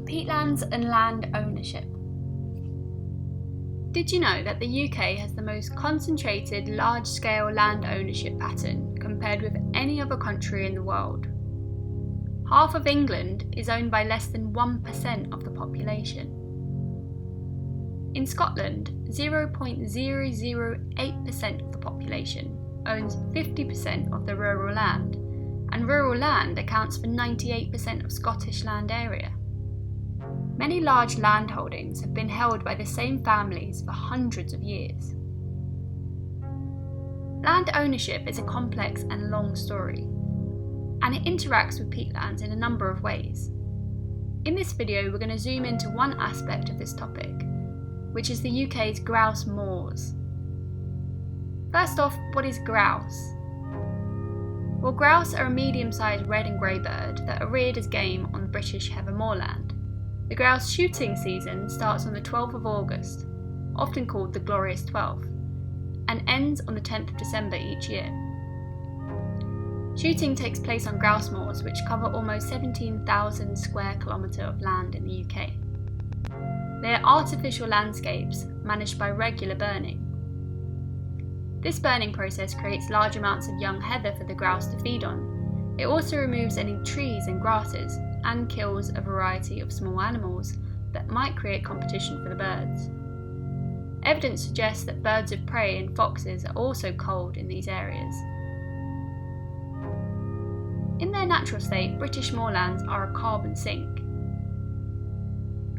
Peatlands and Landownership. Did you know that the UK has the most concentrated large-scale land ownership pattern compared with any other country in the world? Half of England is owned by less than 1% of the population. In Scotland, 0.008% of the population owns 50% of the rural land, and rural land accounts for 98% of Scottish land area. Many large landholdings have been held by the same families for hundreds of years. Land ownership is a complex and long story, and it interacts with peatlands in a number of ways. In this video, we're going to zoom into one aspect of this topic, which is the UK's grouse moors. First off, what is grouse? Well, grouse are a medium-sized red and grey bird that are reared as game on the British Heather moorland. The grouse shooting season starts on the 12th of August, often called the Glorious 12th, and ends on the 10th of December each year. Shooting takes place on grouse moors, which cover almost 17,000 square kilometres of land in the UK. They are artificial landscapes managed by regular burning. This burning process creates large amounts of young heather for the grouse to feed on. It also removes any trees and grasses and kills a variety of small animals that might create competition for the birds. Evidence suggests that birds of prey and foxes are also culled in these areas. In their natural state, British moorlands are a carbon sink.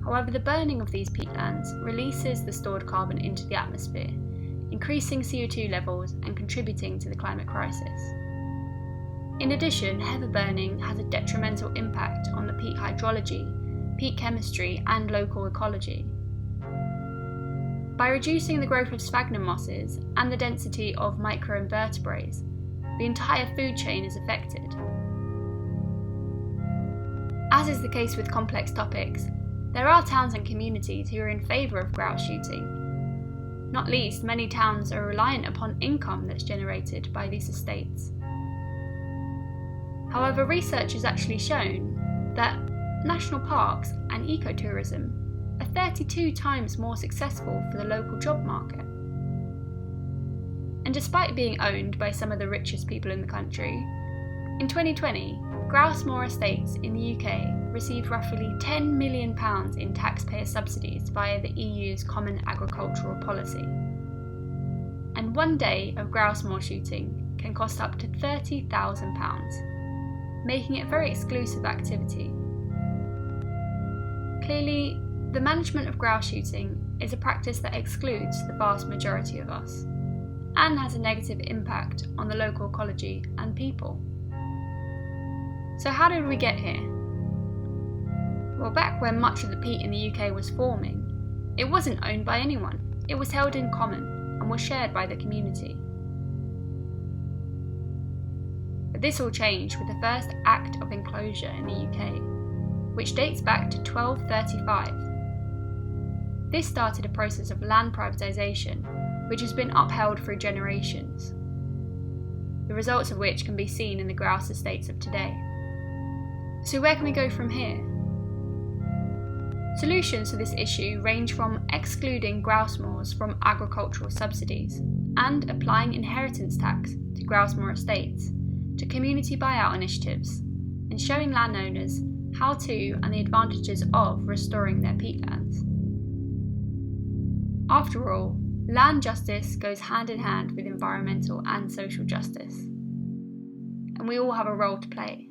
However, the burning of these peatlands releases the stored carbon into the atmosphere, increasing CO2 levels and contributing to the climate crisis. In addition, heather burning has a detrimental impact on the peat hydrology, peat chemistry, and local ecology. By reducing the growth of sphagnum mosses and the density of microinvertebrates, the entire food chain is affected. As is the case with complex topics, there are towns and communities who are in favour of grouse shooting. Not least, many towns are reliant upon income that's generated by these estates. However, research has actually shown that national parks and ecotourism are 32 times more successful for the local job market. And despite being owned by some of the richest people in the country, in 2020, grouse moor estates in the UK received roughly £10 million in taxpayer subsidies via the EU's Common Agricultural Policy. And one day of grouse moor shooting can cost up to £30,000. Making it a very exclusive activity. Clearly, the management of grouse shooting is a practice that excludes the vast majority of us, and has a negative impact on the local ecology and people. So how did we get here? Well, back when much of the peat in the UK was forming, it wasn't owned by anyone. It was held in common and was shared by the community. This all changed with the first Act of Enclosure in the UK, which dates back to 1235. This started a process of land privatisation, which has been upheld through generations, the results of which can be seen in the grouse estates of today. So where can we go from here? Solutions to this issue range from excluding grouse moors from agricultural subsidies and applying inheritance tax to grouse moor estates, to community buyout initiatives, and showing landowners how to and the advantages of restoring their peatlands. After all, land justice goes hand in hand with environmental and social justice, and we all have a role to play.